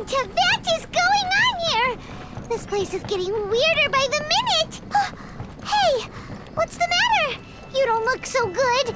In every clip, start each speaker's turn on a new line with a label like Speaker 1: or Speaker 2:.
Speaker 1: What is going on here? This place is getting weirder by the minute. Hey, what's the matter? You don't look so good.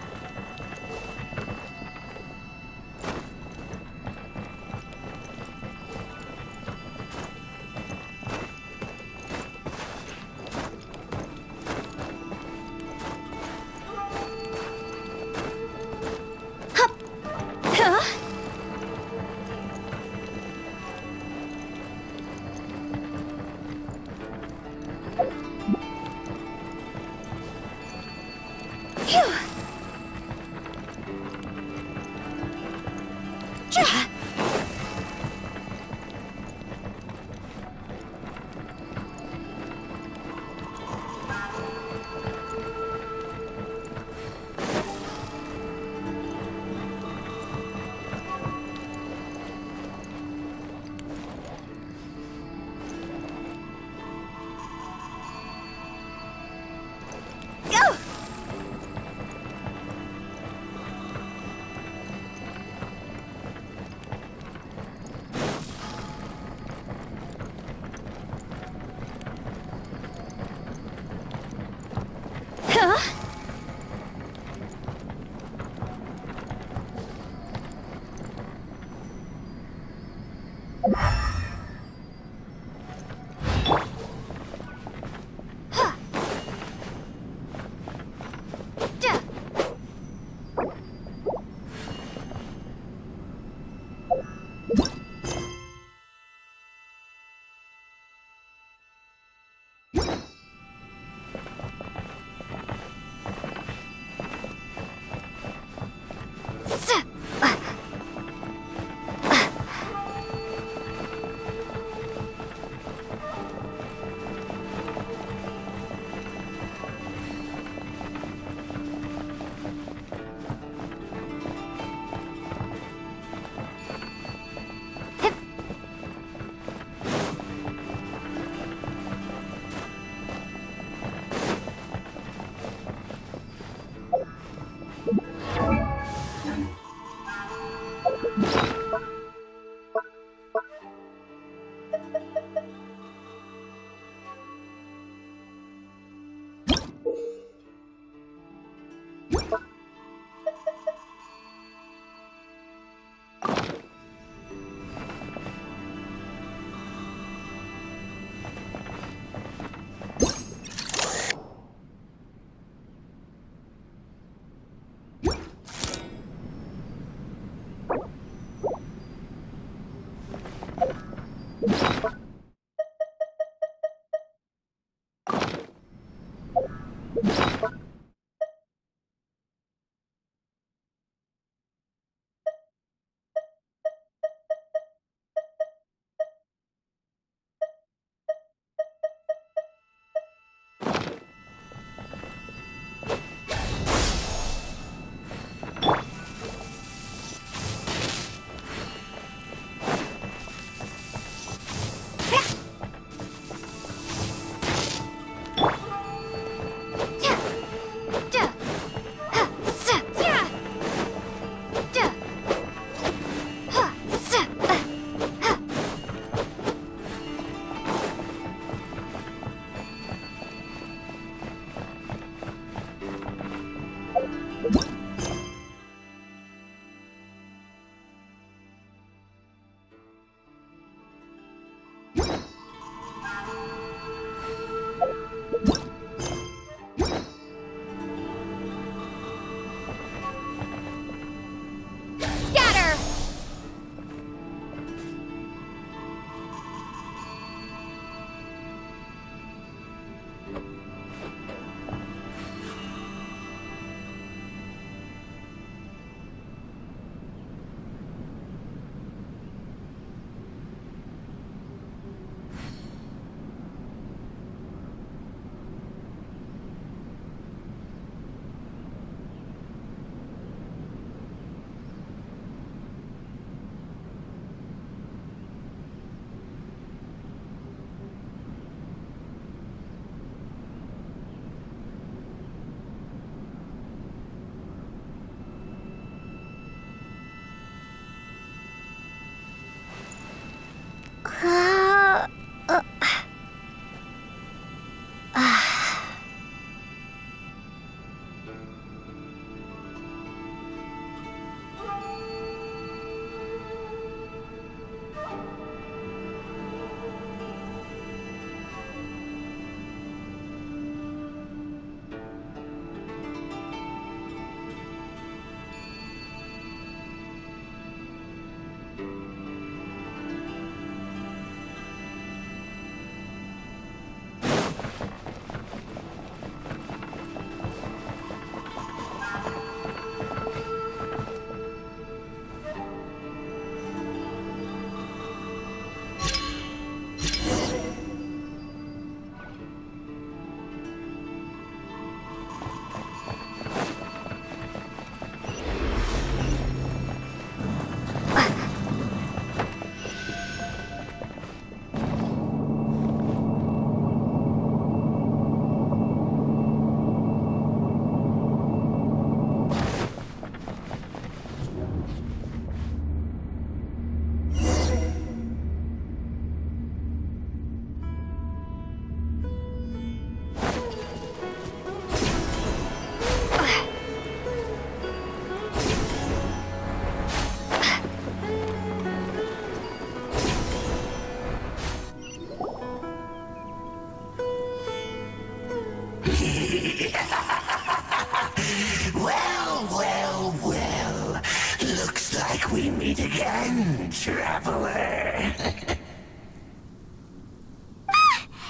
Speaker 2: Looks like we meet again, traveler.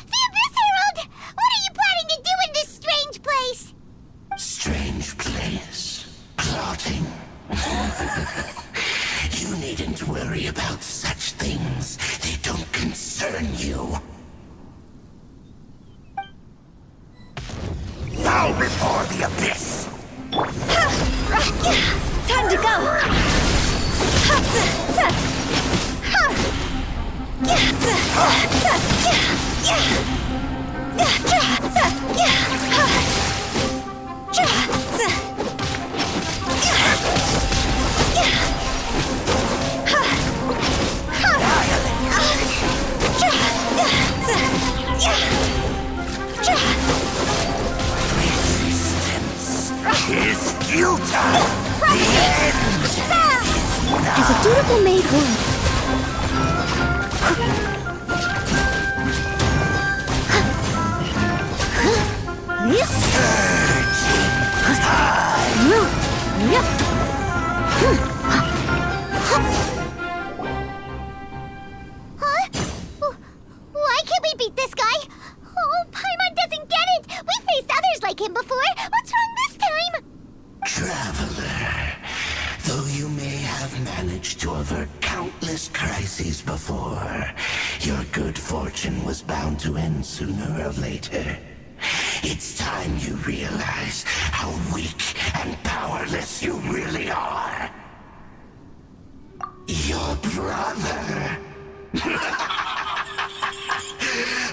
Speaker 1: The Abyss Herald! What are you planning to do in this strange place?
Speaker 2: Strange place. Plotting. You needn't worry about such things. They don't concern you. Bow before the Abyss!
Speaker 1: Time to go!
Speaker 2: Resistance is futile! The end is nigh!
Speaker 1: As a dutiful maid would. Why can't we beat this guy? Oh, Paimon doesn't get it! We faced others like him before! What's wrong this time?
Speaker 2: Traveler, though you may have managed to avert countless crises before, your good fortune was bound to end sooner or later. It's time you realize how weak and powerless you really are. Your brother.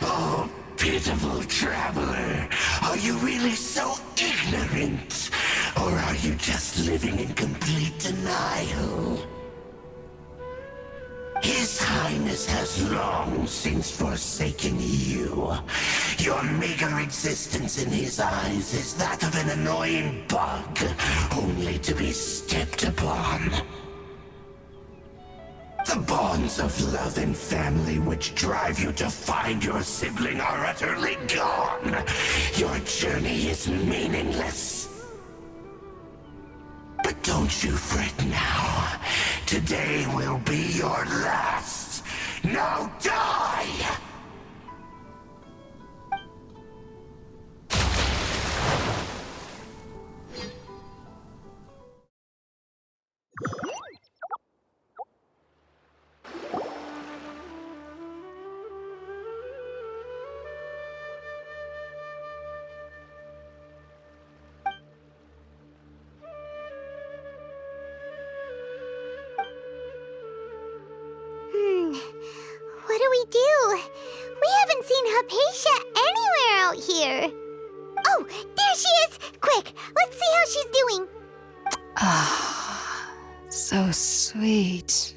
Speaker 2: Oh, pitiful traveler. Are you really so ignorant? Or are you just living in complete denial? His Highness has long since forsaken you. Your meager existence in his eyes is that of an annoying bug, only to be stepped upon. The bonds of love and family which drive you to find your sibling are utterly gone. Your journey is meaningless. But don't you fret now. Today will be your last. Now die!
Speaker 1: quick. Let's see how she's doing.
Speaker 3: Ah, so sweet.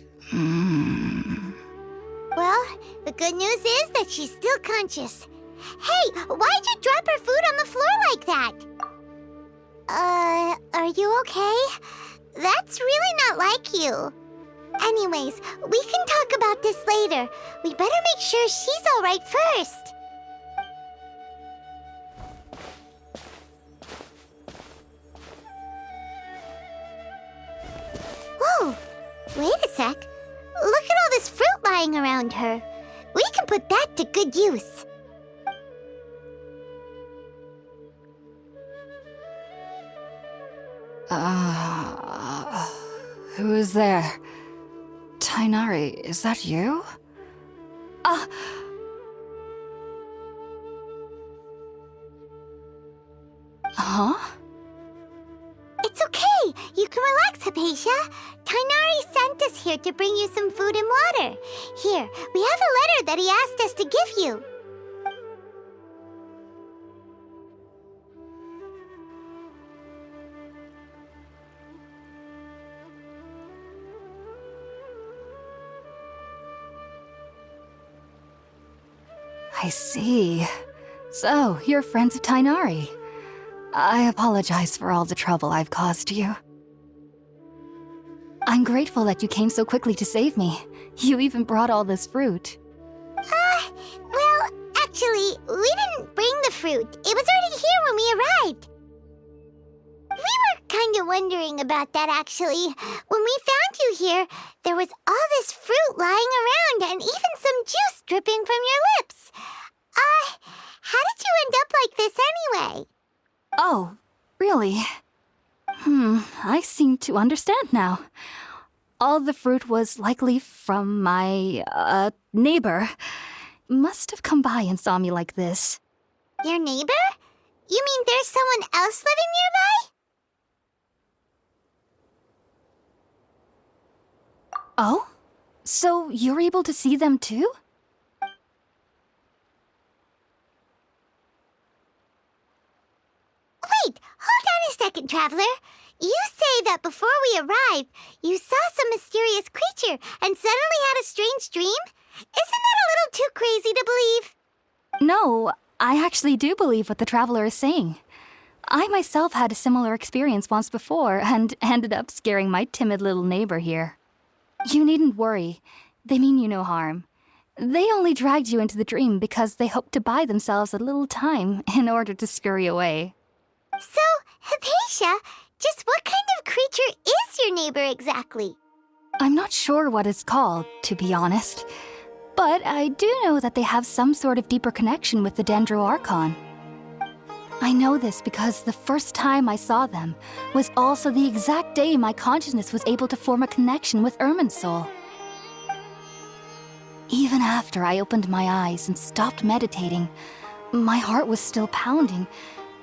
Speaker 1: Well, the good news is that she's still conscious. Hey, why'd you drop her food on the floor like that? Are you okay? That's really not like you. Anyways, we can talk about this later. We better make sure she's all right first. Whoa, wait a sec. Look at all this fruit lying around her. We can put that to good use.
Speaker 3: Who is there? Tainari, is that you? Huh?
Speaker 1: It's okay. You can relax, Hypatia. Tainari sent us here to bring you some food and water. Here, we have a letter that he asked us to give you.
Speaker 3: I see. So, you're friends of Tainari. I apologize for all the trouble I've caused you. I'm grateful that you came so quickly to save me. You even brought all this fruit.
Speaker 1: Well, actually, we didn't bring the fruit. It was already here when we arrived. We were kind of wondering about that, actually. When we found you here, there was all this fruit lying around and even some juice dripping from your lips. How did you end up like this anyway?
Speaker 3: Oh, really? I seem to understand now. All the fruit was likely from my, neighbor. Must have come by and saw me like this.
Speaker 1: Your neighbor? You mean there's someone else living nearby?
Speaker 3: Oh? So you're able to see them too?
Speaker 1: Wait, hold on a second, Traveler. You say that before we arrived, you saw some mysterious creature and suddenly had a strange dream? Isn't that a little too crazy to believe?
Speaker 3: No, I actually do believe what the traveler is saying. I myself had a similar experience once before and ended up scaring my timid little neighbor here. You needn't worry. They mean you no harm. They only dragged you into the dream because they hoped to buy themselves a little time in order to scurry away.
Speaker 1: So, Hypatia, just what kind of creature is your neighbor exactly?
Speaker 3: I'm not sure what it's called, to be honest. But I do know that they have some sort of deeper connection with the Dendro Archon. I know this because the first time I saw them was also the exact day my consciousness was able to form a connection with Irminsul. Even after I opened my eyes and stopped meditating, my heart was still pounding,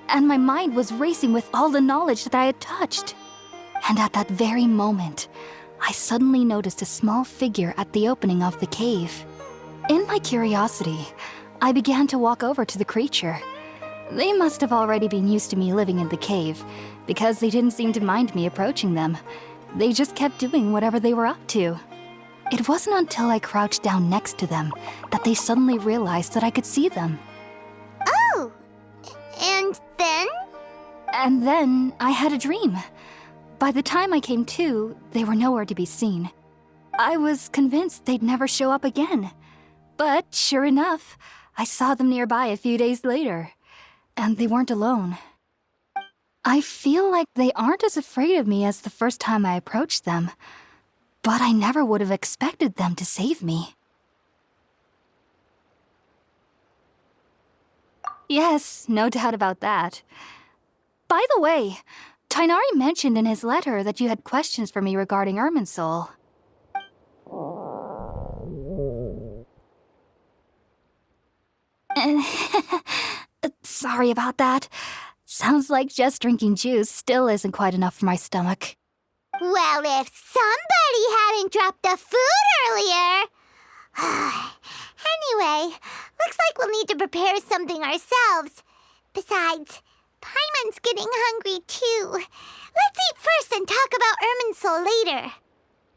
Speaker 3: and my mind was racing with all the knowledge that I had touched. And at that very moment, I suddenly noticed a small figure at the opening of the cave. In my curiosity, I began to walk over to the creature. They must have already been used to me living in the cave, because they didn't seem to mind me approaching them. They just kept doing whatever they were up to. It wasn't until I crouched down next to them that they suddenly realized that I could see them.
Speaker 1: Oh, and then?
Speaker 3: And then I had a dream. By the time I came to, they were nowhere to be seen. I was convinced they'd never show up again. But sure enough, I saw them nearby a few days later. And they weren't alone. I feel like they aren't as afraid of me as the first time I approached them. But I never would have expected them to save me. Yes, no doubt about that. By the way, Tainari mentioned in his letter that you had questions for me regarding Irminsul. Sorry about that. Sounds like just drinking juice still isn't quite enough for my stomach.
Speaker 1: Well, if somebody hadn't dropped the food earlier... Anyway, looks like we'll need to prepare something ourselves. Besides, Paimon's getting hungry too. Let's eat first and talk about Irminsul later.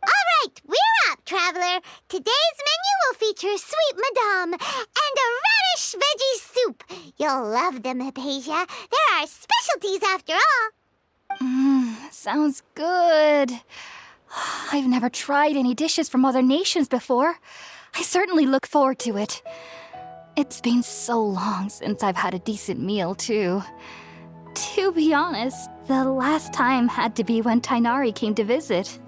Speaker 1: All right, we're up, traveler. Today's menu will feature sweet madame and a radish veggie soup. You'll love them, Hypatia. They're our specialties after all.
Speaker 3: Sounds good. I've never tried any dishes from other nations before. I certainly look forward to it. It's been so long since I've had a decent meal, too. To be honest, the last time had to be when Tainari came to visit.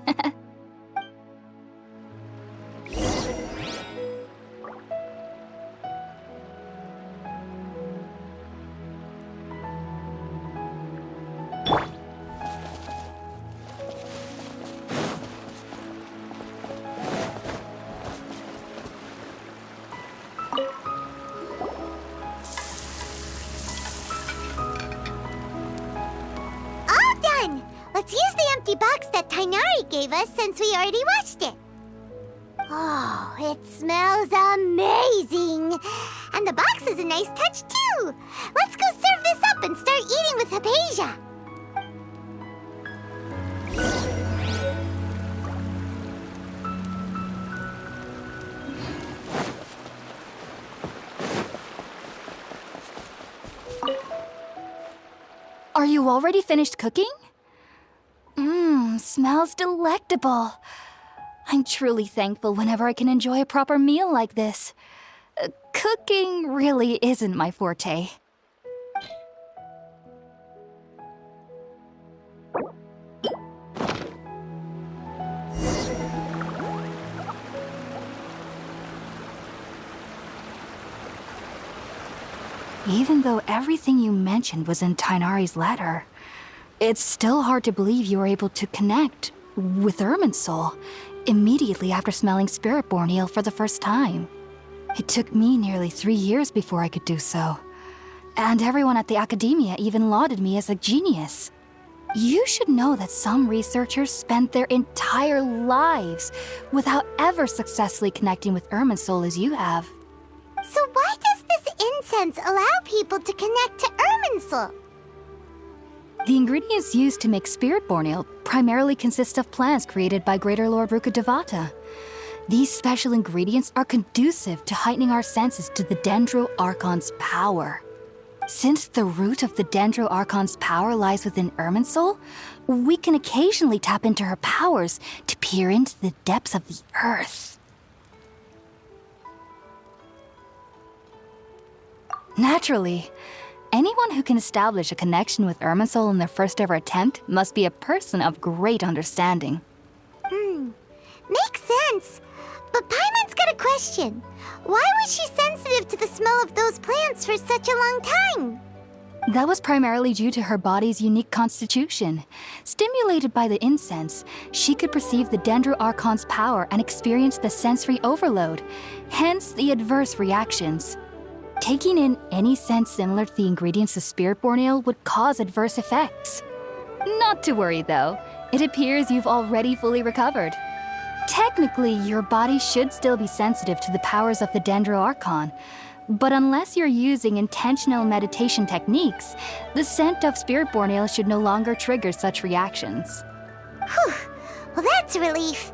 Speaker 1: All done! Let's use the empty box that Tainari gave us since we already washed it. Oh, it smells amazing! And the box is a nice touch too! Let's go serve this up and start eating with Hypatia!
Speaker 3: Are you already finished cooking? Smells delectable. I'm truly thankful whenever I can enjoy a proper meal like this. Cooking really isn't my forte. Even though everything you mentioned was in Tainari's letter, it's still hard to believe you were able to connect with Irminsul immediately after smelling Spiritborn Ale for the first time. It took me nearly 3 years before I could do so. And everyone at the Academia even lauded me as a genius. You should know that some researchers spent their entire lives without ever successfully connecting with Irminsul as you have.
Speaker 1: So why does this incense allow people to connect to Irminsul?
Speaker 3: The ingredients used to make Spiritborn Ale primarily consist of plants created by Greater Lord Rukkhadevata. These special ingredients are conducive to heightening our senses to the Dendro Archon's power. Since the root of the Dendro Archon's power lies within Irminsul, we can occasionally tap into her powers to peer into the depths of the earth. Naturally, anyone who can establish a connection with Irminsul in their first ever attempt must be a person of great understanding.
Speaker 1: Makes sense. But Paimon's got a question. Why was she sensitive to the smell of those plants for such a long time?
Speaker 3: That was primarily due to her body's unique constitution. Stimulated by the incense, she could perceive the Dendro Archon's power and experience the sensory overload, hence the adverse reactions. Taking in any scent similar to the ingredients of Spiritborn Ale would cause adverse effects. Not to worry though, it appears you've already fully recovered. Technically, your body should still be sensitive to the powers of the Dendro Archon, but unless you're using intentional meditation techniques, the scent of Spiritborn Ale should no longer trigger such reactions.
Speaker 1: Whew. Well, that's a relief.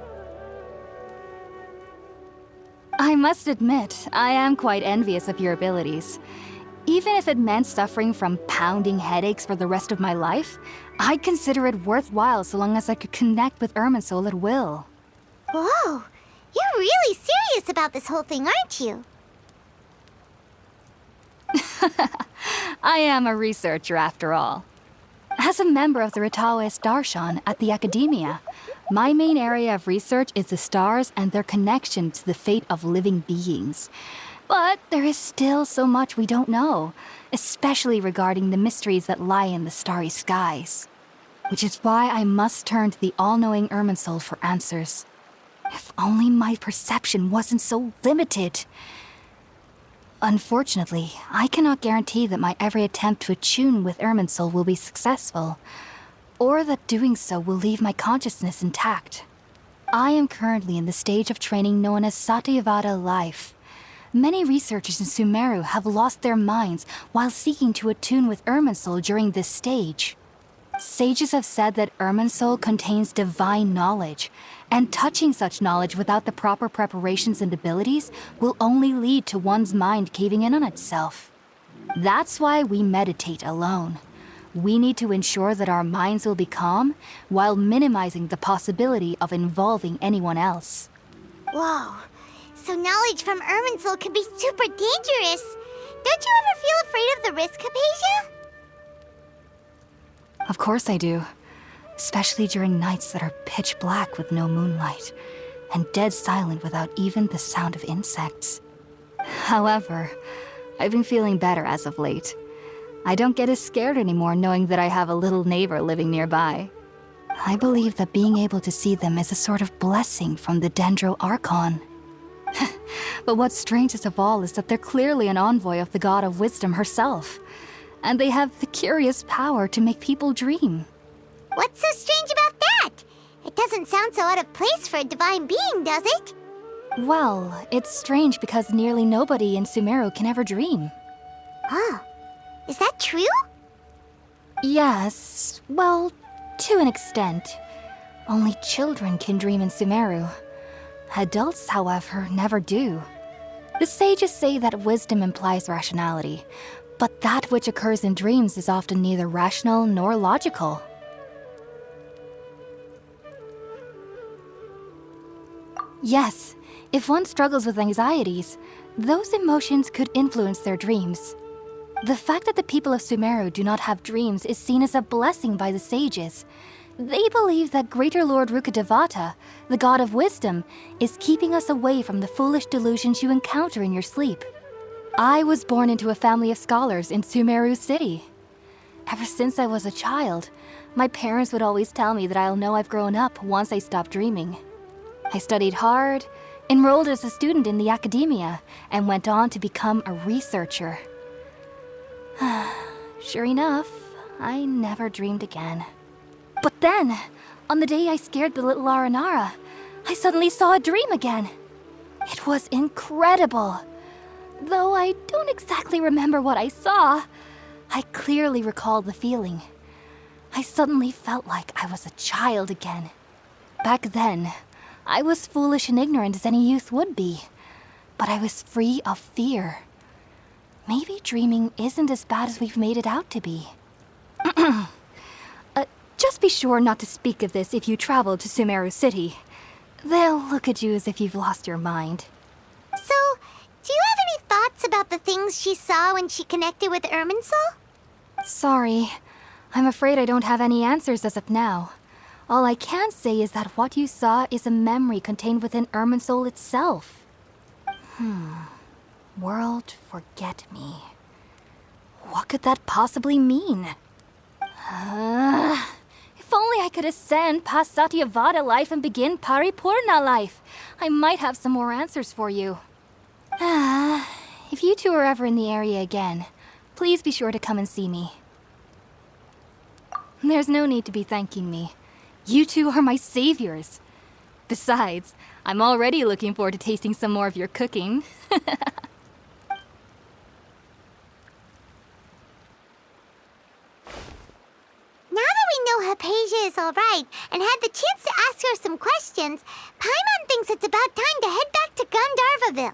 Speaker 3: I must admit, I am quite envious of your abilities. Even if it meant suffering from pounding headaches for the rest of my life, I'd consider it worthwhile so long as I could connect with Irminsul at will.
Speaker 1: Whoa, you're really serious about this whole thing, aren't you?
Speaker 3: I am a researcher after all. As a member of the Ritaoist Darshan at the Academia, my main area of research is the stars and their connection to the fate of living beings. But there is still so much we don't know, especially regarding the mysteries that lie in the starry skies. Which is why I must turn to the all-knowing Irminsul for answers. If only my perception wasn't so limited. Unfortunately, I cannot guarantee that my every attempt to attune with Irminsul will be successful, or that doing so will leave my consciousness intact. I am currently in the stage of training known as Satyavada life. Many researchers in Sumeru have lost their minds while seeking to attune with Irminsul during this stage. Sages have said that Irminsul contains divine knowledge, and touching such knowledge without the proper preparations and abilities will only lead to one's mind caving in on itself. That's why we meditate alone. We need to ensure that our minds will be calm while minimizing the possibility of involving anyone else.
Speaker 1: Whoa. So knowledge from Irminsul can be super dangerous. Don't you ever feel afraid of the risk, Hypatia?
Speaker 3: Of course I do. Especially during nights that are pitch black with no moonlight, and dead silent without even the sound of insects. However, I've been feeling better as of late. I don't get as scared anymore knowing that I have a little neighbor living nearby. I believe that being able to see them is a sort of blessing from the Dendro Archon. But what's strangest of all is that they're clearly an envoy of the God of Wisdom herself, and they have the curious power to make people dream.
Speaker 1: What's so strange about that? It doesn't sound so out of place for a divine being, does it?
Speaker 3: Well, it's strange because nearly nobody in Sumeru can ever dream.
Speaker 1: Oh, is that true?
Speaker 3: Yes, well, to an extent. Only children can dream in Sumeru. Adults, however, never do. The sages say that wisdom implies rationality, but that which occurs in dreams is often neither rational nor logical. Yes, if one struggles with anxieties, those emotions could influence their dreams. The fact that the people of Sumeru do not have dreams is seen as a blessing by the sages. They believe that Greater Lord Rukkhadevata, the God of Wisdom, is keeping us away from the foolish delusions you encounter in your sleep. I was born into a family of scholars in Sumeru City. Ever since I was a child, my parents would always tell me that I'll know I've grown up once I stop dreaming. I studied hard, enrolled as a student in the academia, and went on to become a researcher. Sure enough, I never dreamed again. But then, on the day I scared the little Aranara, I suddenly saw a dream again. It was incredible. Though I don't exactly remember what I saw, I clearly recall the feeling. I suddenly felt like I was a child again. Back then, I was foolish and ignorant as any youth would be, but I was free of fear. Maybe dreaming isn't as bad as we've made it out to be. Just be sure not to speak of this if you travel to Sumeru City. They'll look at you as if you've lost your mind.
Speaker 1: So, do you have any thoughts about the things she saw when she connected with Irminsul?
Speaker 3: Sorry. I'm afraid I don't have any answers as of now. All I can say is that what you saw is a memory contained within Irminsul itself. World forget me. What could that possibly mean? If only I could ascend past Satyavada life and begin Paripurna life, I might have some more answers for you. If you two are ever in the area again, please be sure to come and see me. There's no need to be thanking me. You two are my saviors. Besides, I'm already looking forward to tasting some more of your cooking.
Speaker 1: Now that we know Hypatia is alright and had the chance to ask her some questions, Paimon thinks it's about time to head back to Gandharvaville.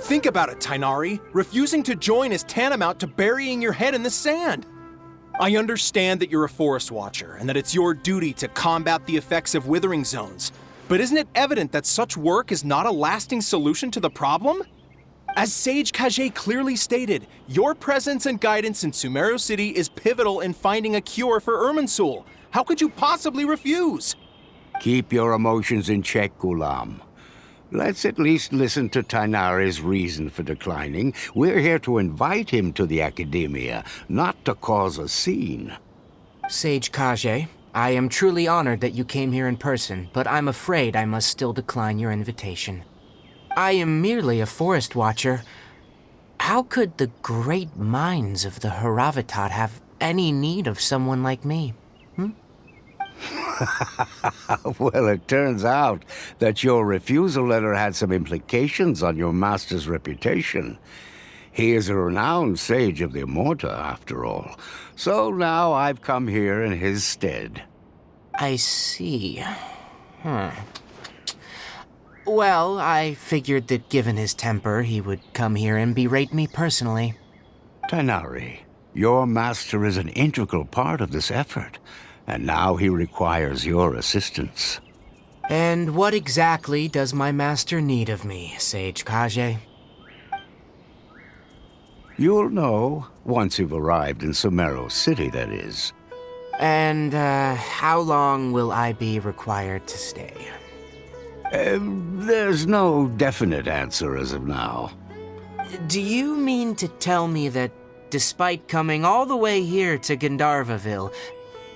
Speaker 4: Think about it, Tainari. Refusing to join is tantamount to burying your head in the sand. I understand that you're a forest watcher and that it's your duty to combat the effects of withering zones, but isn't it evident that such work is not a lasting solution to the problem? As Sage Kage clearly stated, your presence and guidance in Sumeru City is pivotal in finding a cure for Irminsul. How could you possibly refuse?
Speaker 5: Keep your emotions in check, Gulam. Let's at least listen to Tainari's reason for declining. We're here to invite him to the Academia, not to cause a scene.
Speaker 6: Sage Kage, I am truly honored that you came here in person, but I'm afraid I must still decline your invitation. I am merely a forest watcher. How could the great minds of the Haravatat have any need of someone like me?
Speaker 5: Well, it turns out that your refusal letter had some implications on your master's reputation. He is a renowned sage of the Immorta, after all. So now I've come here in his stead.
Speaker 6: I see. Well, I figured that given his temper, he would come here and berate me personally.
Speaker 5: Tainari, your master is an integral part of this effort, and now he requires your assistance.
Speaker 6: And what exactly does my master need of me, Sage Kage?
Speaker 5: You'll know once you've arrived in Sumeru City, that is.
Speaker 6: And, how long will I be required to stay?
Speaker 5: There's no definite answer as of now.
Speaker 6: Do you mean to tell me that, despite coming all the way here to Gandharvaville,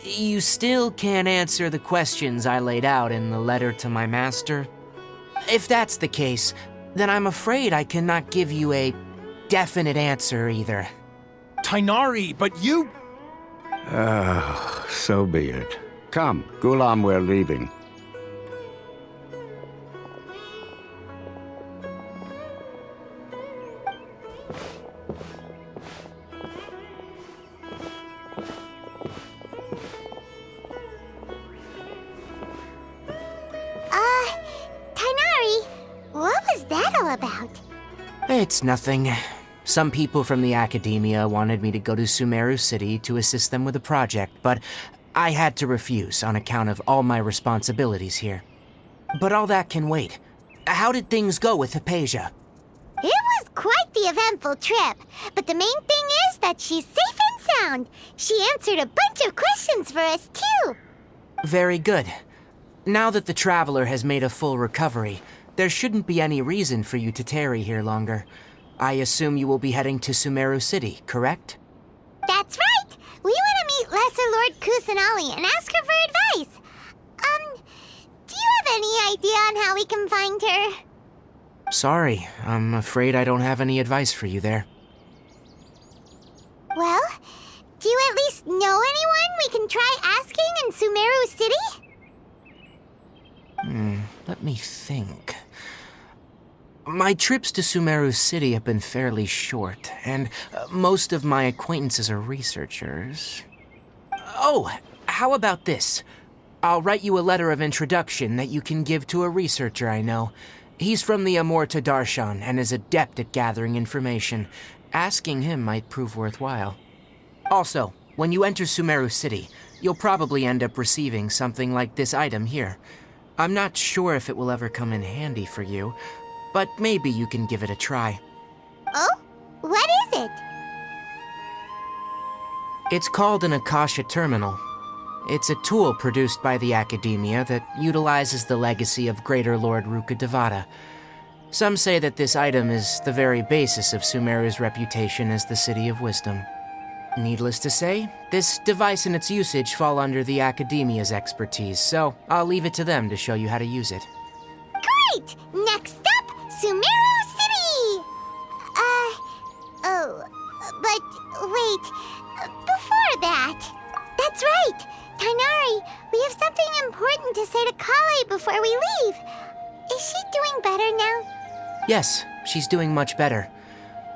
Speaker 6: you still can't answer the questions I laid out in the letter to my master? If that's the case, then I'm afraid I cannot give you a definite answer either.
Speaker 4: Tainari, but you...
Speaker 5: So be it. Come, Gulam, we're leaving.
Speaker 1: Tainari, what was that all about?
Speaker 6: It's nothing. Some people from the Academia wanted me to go to Sumeru City to assist them with a project, but I had to refuse on account of all my responsibilities here. But all that can wait. How did things go with Hypatia?
Speaker 1: It was quite the eventful trip, but the main thing is that she's safe and sound. She answered a bunch of questions for us, too.
Speaker 6: Very good. Now that the Traveler has made a full recovery, there shouldn't be any reason for you to tarry here longer. I assume you will be heading to Sumeru City, correct?
Speaker 1: That's right! We want to meet Lesser Lord Kusanali and ask her for advice. Do you have any idea on how we can find her?
Speaker 6: Sorry, I'm afraid I don't have any advice for you there.
Speaker 1: Well, do you at least know anyone we can try asking in Sumeru City?
Speaker 6: Let me think. My trips to Sumeru City have been fairly short, and most of my acquaintances are researchers. Oh, how about this? I'll write you a letter of introduction that you can give to a researcher I know. He's from the Amorta Darshan and is adept at gathering information. Asking him might prove worthwhile. Also, when you enter Sumeru City, you'll probably end up receiving something like this item here. I'm not sure if it will ever come in handy for you, but maybe you can give it a try.
Speaker 1: Oh? What is it?
Speaker 6: It's called an Akasha Terminal. It's a tool produced by the Academia that utilizes the legacy of Greater Lord Rukkhadevata. Some say that this item is the very basis of Sumeru's reputation as the City of Wisdom. Needless to say, this device and its usage fall under the Academia's expertise, so I'll leave it to them to show you how to use it.
Speaker 1: Great! Next up, Sumeru City! But wait, before that, that's right! Tainari, we have something important to say to Kale before we leave. Is she doing better now?
Speaker 6: Yes, she's doing much better.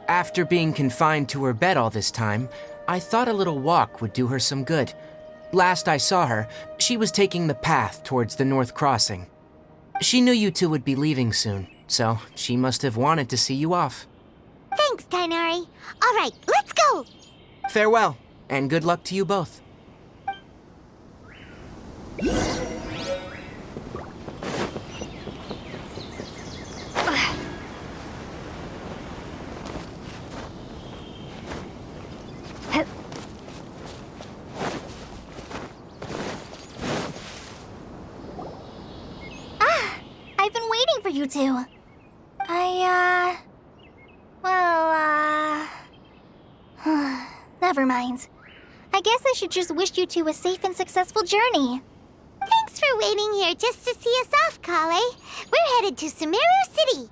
Speaker 6: After being confined to her bed all this time, I thought a little walk would do her some good. Last I saw her, she was taking the path towards the North Crossing. She knew you two would be leaving soon, so she must have wanted to see you off.
Speaker 1: Thanks, Tainari. All right, let's go!
Speaker 6: Farewell, and good luck to you both.
Speaker 1: I've been waiting for you two. Never mind. I guess I should just wish you two a safe and successful journey. Thanks for waiting here just to see us off, Kale. We're headed to Sumeru City.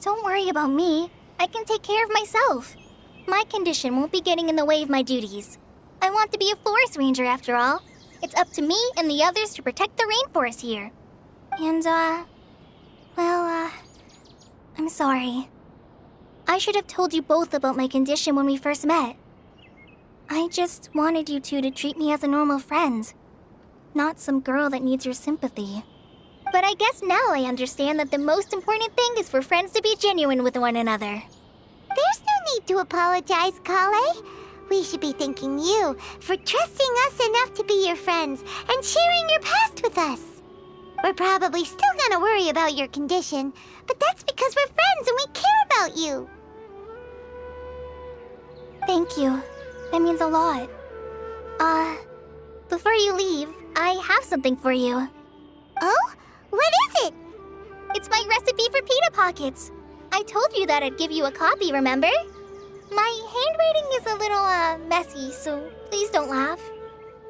Speaker 1: Don't worry about me. I can take care of myself. My condition won't be getting in the way of my duties. I want to be a forest ranger after all. It's up to me and the others to protect the rainforest here. And, I'm sorry. I should have told you both about my condition when we first met. I just wanted you two to treat me as a normal friend, not some girl that needs your sympathy. But I guess now I understand that the most important thing is for friends to be genuine with one another. There's no need to apologize, Kale. We should be thanking you for trusting us enough to be your friends and sharing your past with us. We're probably still gonna worry about your condition, but that's because we're friends and we care about you. Thank you. That means a lot. Before you leave, I have something for you. Oh? What is it? It's my recipe for pita pockets. I told you that I'd give you a copy, remember? My handwriting is a little, messy, so please don't laugh.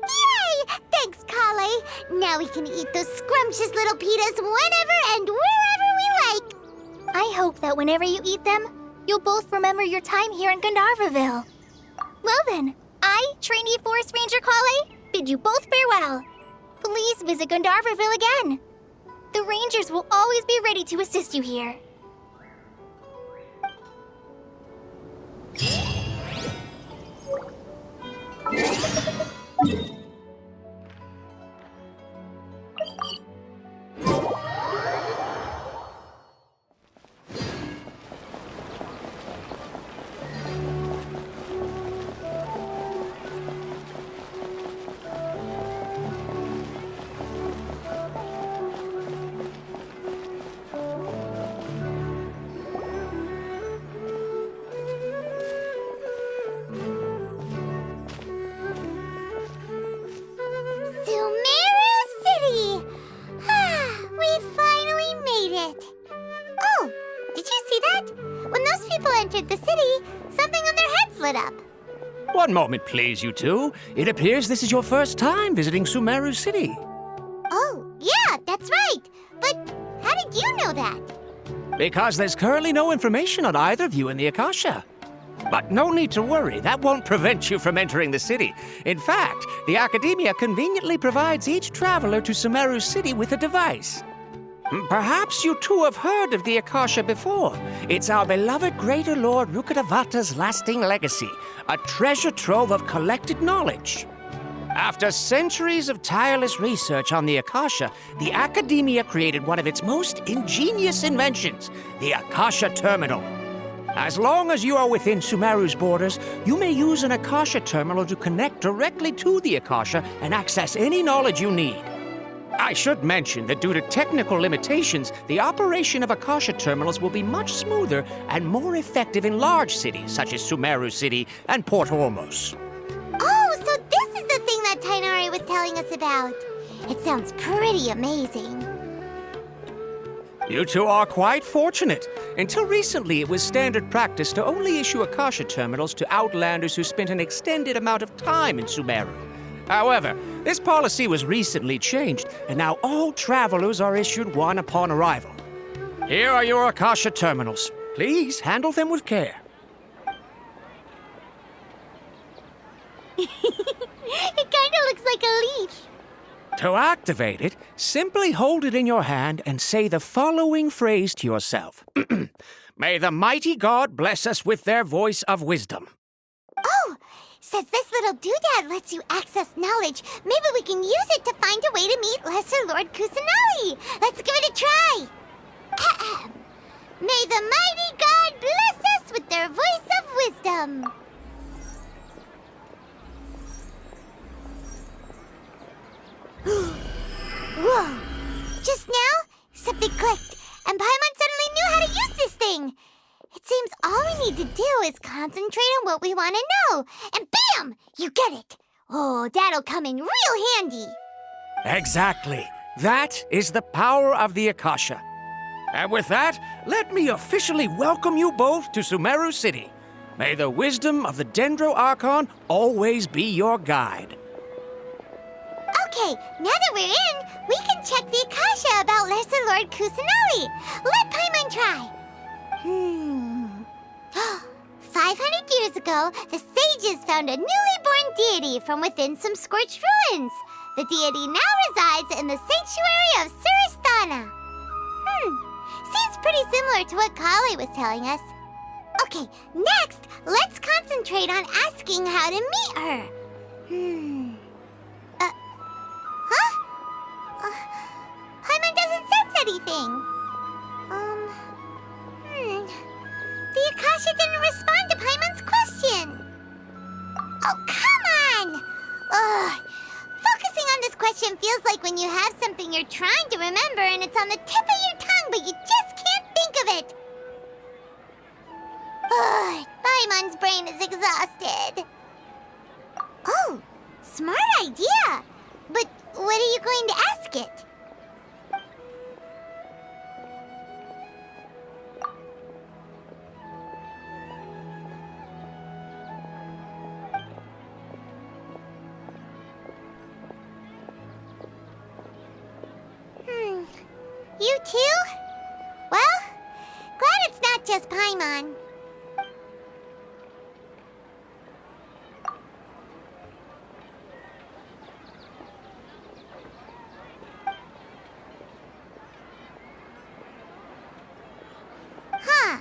Speaker 1: Yay! Thanks, Kale. Now we can eat those scrumptious little pitas whenever and wherever we like. I hope that whenever you eat them, you'll both remember your time here in Gandharvaville. Well then, I, trainee Forest Ranger Kale, bid you both farewell. Please visit Gandharvaville again. The Rangers will always be ready to assist you here. Entered the city, something on their heads lit up.
Speaker 7: One moment, please, you two. It appears this is your first time visiting Sumeru City.
Speaker 1: Oh, yeah, that's right. But how did you know that?
Speaker 7: Because there's currently no information on either of you in the Akasha. But no need to worry, that won't prevent you from entering the city. In fact, the Academia conveniently provides each traveler to Sumeru City with a device. Perhaps you two have heard of the Akasha before. It's our beloved Greater Lord Rukkhadevata's lasting legacy, a treasure trove of collected knowledge. After centuries of tireless research on the Akasha, the Academia created one of its most ingenious inventions, the Akasha Terminal. As long as you are within Sumeru's borders, you may use an Akasha Terminal to connect directly to the Akasha and access any knowledge you need. I should mention that due to technical limitations, the operation of Akasha terminals will be much smoother and more effective in large cities such as Sumeru City and Port Ormos.
Speaker 1: Oh, so this is the thing that Tainari was telling us about. It sounds pretty amazing.
Speaker 7: You two are quite fortunate. Until recently, it was standard practice to only issue Akasha terminals to outlanders who spent an extended amount of time in Sumeru. However, this policy was recently changed, and now all travelers are issued one upon arrival. Here are your Akasha terminals. Please handle them with care.
Speaker 1: It kinda looks like a leaf.
Speaker 7: To activate it, simply hold it in your hand and say the following phrase to yourself. May the mighty God bless us with their voice of wisdom.
Speaker 1: Oh, since this little doodad lets you access knowledge, maybe we can use it to find a way to meet Lesser Lord Kusanali. Let's give it a try. Ahem. May the mighty God bless us with their voice of wisdom. Whoa! Just now, something clicked, and Paimon suddenly knew how to use this thing. It seems all we need to do is concentrate on what we want to know, and bam! You get it. Oh, that'll come in real handy.
Speaker 7: Exactly. That is the power of the Akasha. And with that, let me officially welcome you both to Sumeru City. May the wisdom of the Dendro Archon always be your guide.
Speaker 1: Okay, now that we're in, we can check the Akasha about Lesser Lord Kusanali. Let Paimon try. 500 years ago, the sages found a newly born deity from within some scorched ruins. The deity now resides in the sanctuary of Suristana. Seems pretty similar to what Kali was telling us. Okay, next, let's concentrate on asking how to meet her. Paimon doesn't sense anything. The Akasha didn't respond to Paimon's question. Oh, come on! Ugh. Focusing on this question feels like when you have something you're trying to remember and it's on the tip of your tongue, but you just can't think of it. Ugh, Paimon's brain is exhausted. Oh, smart idea. But what are you going to ask it? You too? Well, glad it's not just Paimon. Huh.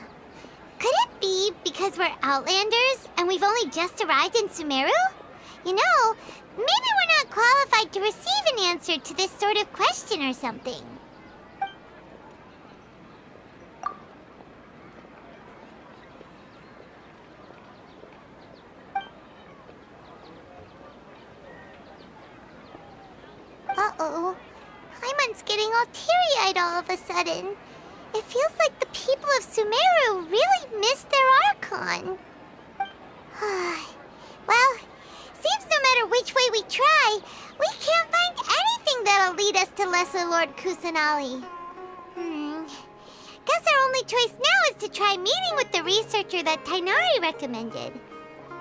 Speaker 1: Could it be because we're Outlanders and we've only just arrived in Sumeru? You know, maybe we're not qualified to receive an answer to this sort of question or something. Uh-oh. Paimon's getting all teary-eyed all of a sudden. It feels like the people of Sumeru really missed their Archon. Well, seems no matter which way we try, we can't find anything that'll lead us to Lesser Lord Kusanali. Guess our only choice now is to try meeting with the researcher that Tainari recommended.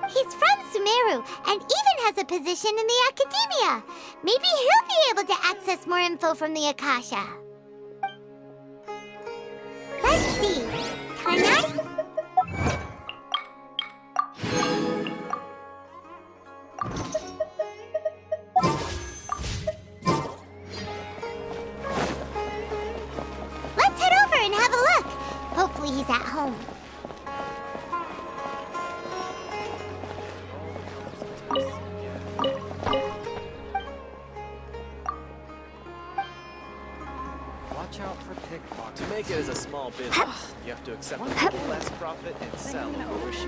Speaker 1: He's from Sumeru and even has a position in the Academia. Maybe he'll be able to access more info from the Akasha. Let's see. Tainari? Let's head over and have a look. Hopefully he's at home.
Speaker 8: Watch out for pickpockets. To make it as a small business, you have to accept a little less profit and sell over she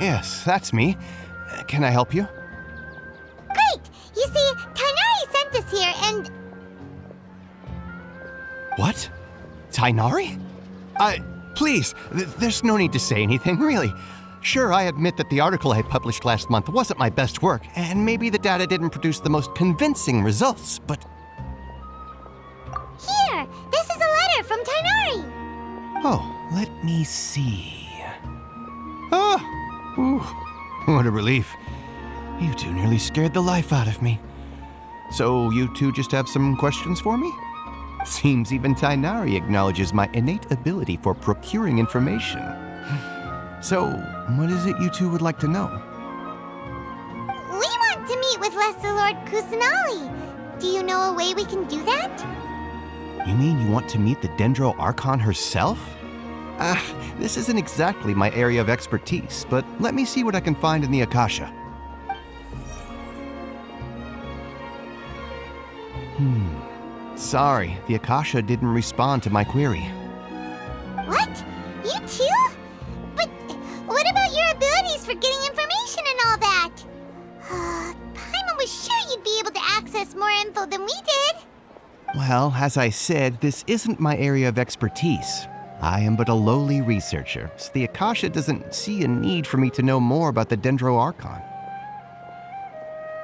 Speaker 9: Yes, that's me. Can I help you?
Speaker 1: Great! You see, Tainari sent us here and...
Speaker 9: What? Tainari? Please, there's no need to say anything, really. Sure, I admit that the article I published last month wasn't my best work, and maybe the data didn't produce the most convincing results, but...
Speaker 1: Here! This is a letter from Tainari!
Speaker 9: Oh, let me see. Oh! Ooh, what a relief. You two nearly scared the life out of me. So, you two just have some questions for me? Seems even Tainari acknowledges my innate ability for procuring information. So, what is it you two would like to know?
Speaker 1: We want to meet with Lesser Lord Kusanali. Do you know a way we can do that?
Speaker 9: You mean you want to meet the Dendro Archon herself? This isn't exactly my area of expertise, but let me see what I can find in the Akasha. Sorry, the Akasha didn't respond to my query.
Speaker 1: What? You too? But what about your abilities for getting information and all that? Paimon was sure you'd be able to access more info than we did.
Speaker 9: Well, as I said, this isn't my area of expertise. I am but a lowly researcher, so the Akasha doesn't see a need for me to know more about the Dendro Archon.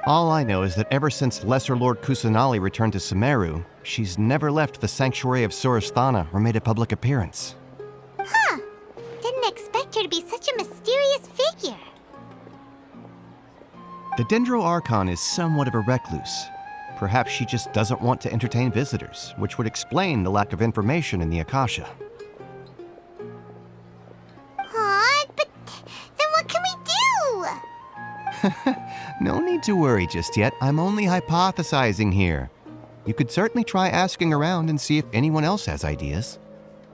Speaker 9: All I know is that ever since Lesser Lord Kusanali returned to Sumeru, she's never left the Sanctuary of Sorasthana or made a public appearance.
Speaker 1: Huh. Didn't expect her to be such a mysterious figure.
Speaker 9: The Dendro Archon is somewhat of a recluse. Perhaps she just doesn't want to entertain visitors, which would explain the lack of information in the Akasha.
Speaker 1: But then what can we do?
Speaker 9: No need to worry just yet. I'm only hypothesizing here. You could certainly try asking around and see if anyone else has ideas.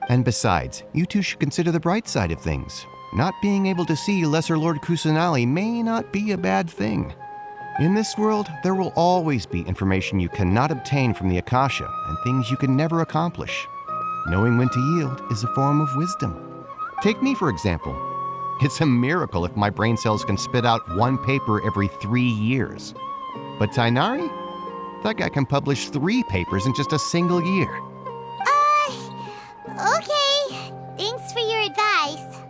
Speaker 9: And besides, you two should consider the bright side of things. Not being able to see Lesser Lord Kusanali may not be a bad thing. In this world, there will always be information you cannot obtain from the Akasha and things you can never accomplish. Knowing when to yield is a form of wisdom. Take me, for example. It's a miracle if my brain cells can spit out one paper every 3 years. But Tainari? That guy can publish 3 papers in just a single year.
Speaker 1: Okay. Thanks for your advice.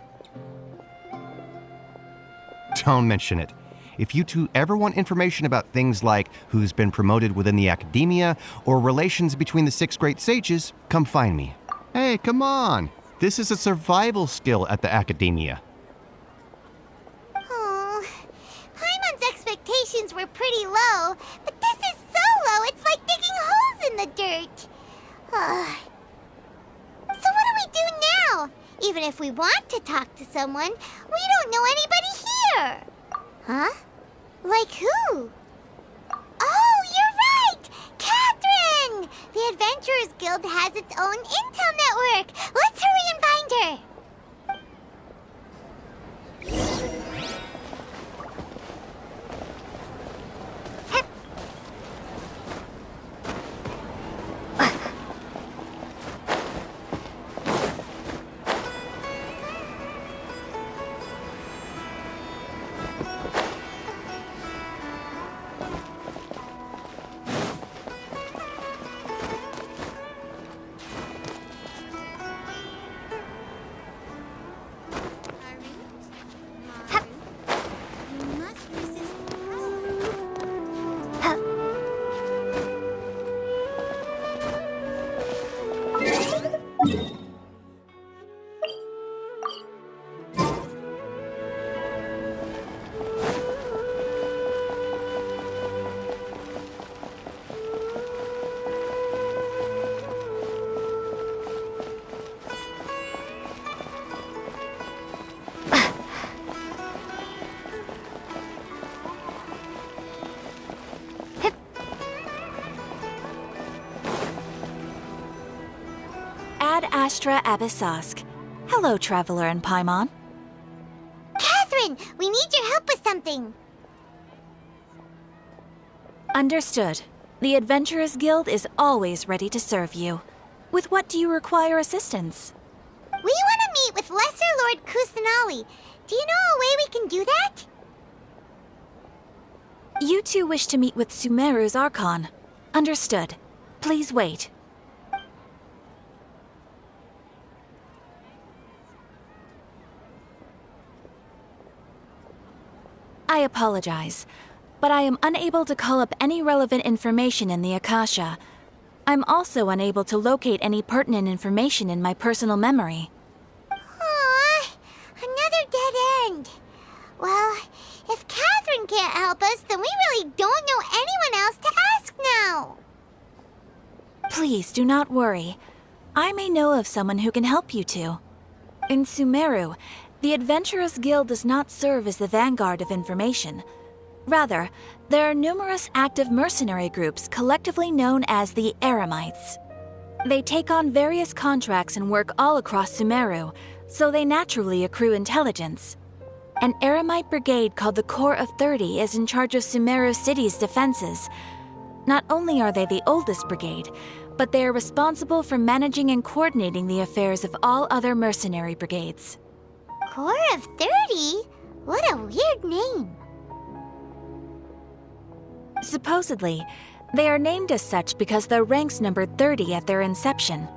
Speaker 9: Don't mention it. If you two ever want information about things like who's been promoted within the academia or relations between the 6 great sages, come find me. Hey, come on! This is a survival skill at the academia.
Speaker 1: Oh, Paimon's expectations were pretty low, but this is so low it's like digging holes in the dirt. So what do we do now? Even if we want to talk to someone, we don't know anybody here. Huh? Like who? Oh, you're right! Catherine! The Adventurers Guild has its own intel network. Let's hurry and find her.
Speaker 10: Ad Astra Abyssosk. Hello, Traveler and Paimon.
Speaker 1: Catherine, we need your help with something.
Speaker 10: Understood. The Adventurers Guild is always ready to serve you. With what do you require assistance?
Speaker 1: We want to meet with Lesser Lord Kusanali. Do you know a way we can do that?
Speaker 10: You two wish to meet with Sumeru's Archon. Understood. Please wait. I apologize, but I am unable to call up any relevant information in the Akasha. I'm also unable to locate any pertinent information in my personal memory.
Speaker 1: Aw, another dead end. Well, if Catherine can't help us, then we really don't know anyone else to ask now.
Speaker 10: Please do not worry. I may know of someone who can help you two. In Sumeru, the Adventurers Guild does not serve as the vanguard of information. Rather, there are numerous active mercenary groups collectively known as the Eremites. They take on various contracts and work all across Sumeru, so they naturally accrue intelligence. An Eremite brigade called the Corps of 30 is in charge of Sumeru City's defenses. Not only are they the oldest brigade, but they are responsible for managing and coordinating the affairs of all other mercenary brigades.
Speaker 1: Corps of 30? What a weird name.
Speaker 10: Supposedly, they are named as such because their ranks numbered 30 at their inception.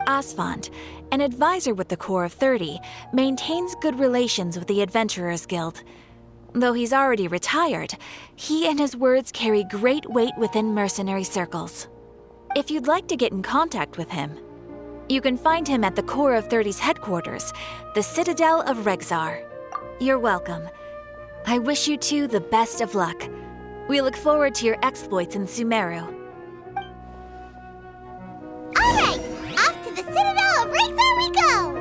Speaker 10: Asfand, an advisor with the Corps of 30, maintains good relations with the Adventurers Guild. Though he's already retired, he and his words carry great weight within mercenary circles. If you'd like to get in contact with him, you can find him at the Corps of 30's headquarters, the Citadel of Rexar. You're welcome. I wish you two the best of luck. We look forward to your exploits in Sumeru.
Speaker 1: All right, off to the Citadel of Rexar we go!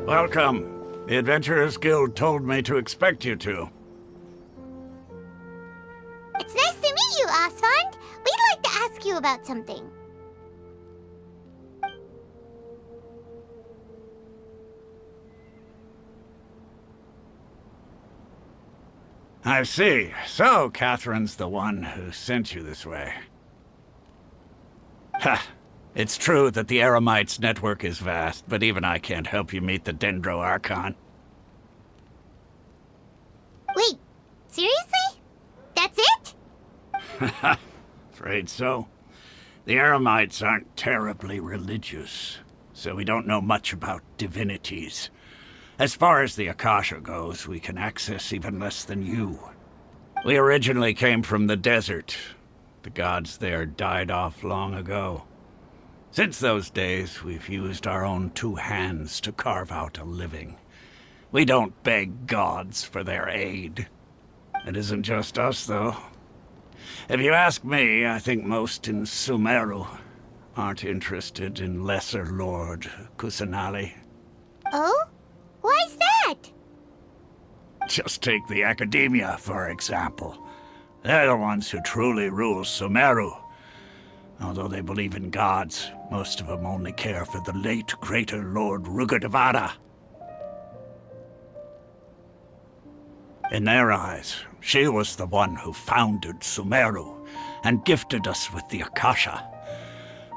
Speaker 11: Welcome. The Adventurers Guild told me to expect you two.
Speaker 1: It's nice to meet you, Asfand. We'd like to ask you about something.
Speaker 11: I see. So, Catherine's the one who sent you this way. Ha! It's true that the Eremites' network is vast, but even I can't help you meet the Dendro Archon.
Speaker 1: Wait, seriously? That's it?
Speaker 11: Afraid so. The Eremites aren't terribly religious, so we don't know much about divinities. As far as the Akasha goes, we can access even less than you. We originally came from the desert. The gods there died off long ago. Since those days, we've used our own two hands to carve out a living. We don't beg gods for their aid. It isn't just us, though. If you ask me, I think most in Sumeru aren't interested in Lesser Lord Kusanali.
Speaker 1: Oh? Why's that?
Speaker 11: Just take the Academia, for example. They're the ones who truly rule Sumeru. Although they believe in gods, most of them only care for the late Greater Lord Rugadavada. In their eyes, she was the one who founded Sumeru and gifted us with the Akasha.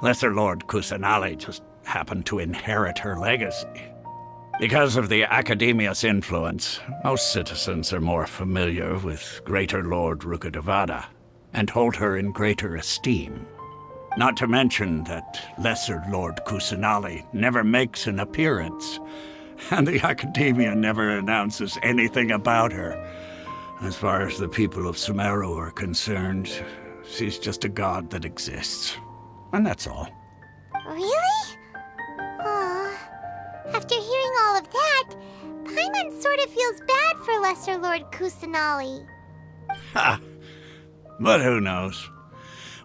Speaker 11: Lesser Lord Kusanali just happened to inherit her legacy. Because of the Academia's influence, most citizens are more familiar with Greater Lord Rugadavada and hold her in greater esteem. Not to mention that Lesser Lord Kusanali never makes an appearance, and the Academia never announces anything about her. As far as the people of Sumeru are concerned, she's just a god that exists. And that's all.
Speaker 1: Really? Aw. After hearing all of that, Paimon sort of feels bad for Lesser Lord Kusanali.
Speaker 11: Ha! But who knows?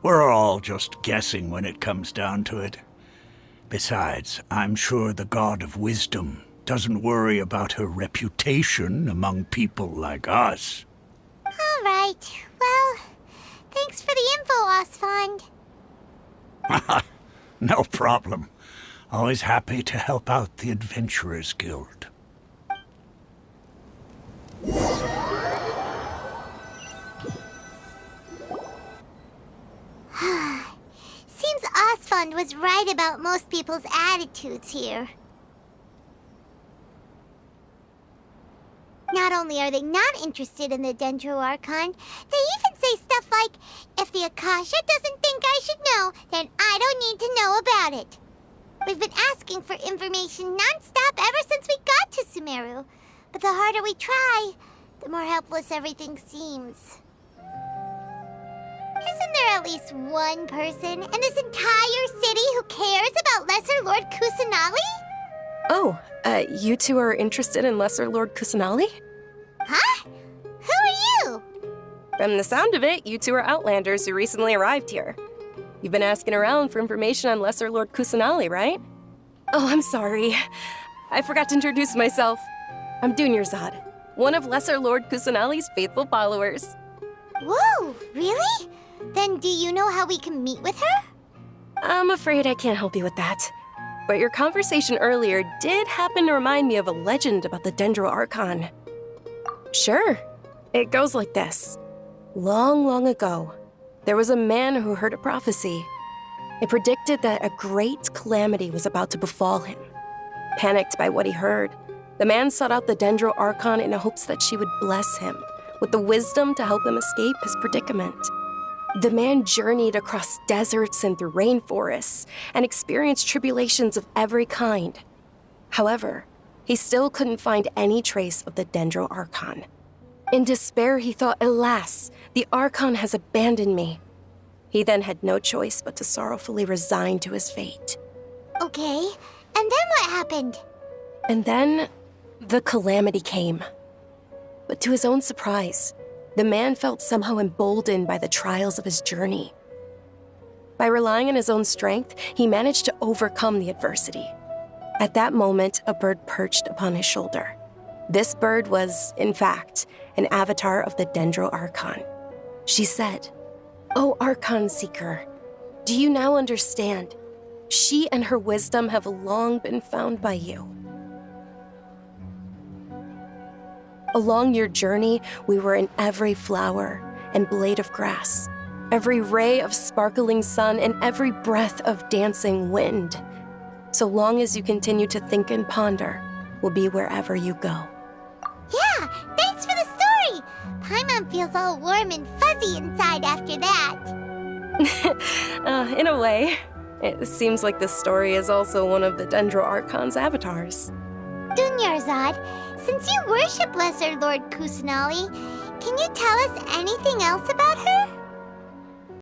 Speaker 11: We're all just guessing when it comes down to it. Besides, I'm sure the God of Wisdom doesn't worry about her reputation among people like us.
Speaker 1: All right. Right. Well, thanks for the info, Osfond.
Speaker 11: No problem. Always happy to help out the Adventurers Guild.
Speaker 1: Seems Osfond was right about most people's attitudes here. Not only are they not interested in the Dendro Archon, they even say stuff like, if the Akasha doesn't think I should know, then I don't need to know about it. We've been asking for information non-stop ever since we got to Sumeru. But the harder we try, the more helpless everything seems. Isn't there at least one person in this entire city who cares about Lesser Lord Kusanali?
Speaker 12: Oh, you two are interested in Lesser Lord Kusanali?
Speaker 1: Huh? Who are you?
Speaker 12: From the sound of it, you two are Outlanders who recently arrived here. You've been asking around for information on Lesser Lord Kusanali, right? Oh, I'm sorry. I forgot to introduce myself. I'm Dunyarzad, one of Lesser Lord Kusanali's faithful followers.
Speaker 1: Whoa, really? Then do you know how we can meet with her?
Speaker 12: I'm afraid I can't help you with that. But your conversation earlier did happen to remind me of a legend about the Dendro Archon. Sure. It goes like this. Long, long ago, there was a man who heard a prophecy. It predicted that a great calamity was about to befall him. Panicked by what he heard, the man sought out the Dendro Archon in hopes that she would bless him with the wisdom to help him escape his predicament. The man journeyed across deserts and through rainforests and experienced tribulations of every kind. However, he still couldn't find any trace of the Dendro Archon. In despair, he thought, alas, the Archon has abandoned me. He then had no choice but to sorrowfully resign to his fate.
Speaker 1: Okay, and then what happened?
Speaker 12: And then, the calamity came. But to his own surprise, the man felt somehow emboldened by the trials of his journey. By relying on his own strength, he managed to overcome the adversity. At that moment, a bird perched upon his shoulder. This bird was, in fact, an avatar of the Dendro Archon. She said, "O Archon Seeker, do you now understand? She and her wisdom have long been found by you. Along your journey, we were in every flower and blade of grass, every ray of sparkling sun, and every breath of dancing wind. So long as you continue to think and ponder, we'll be wherever you go."
Speaker 1: Yeah, thanks for the story! Paimon feels all warm and fuzzy inside after that.
Speaker 12: In a way, it seems like this story is also one of the Dendro Archon's avatars.
Speaker 1: Dunyarzad, since you worship Lesser Lord Kusanali, can you tell us anything else about her?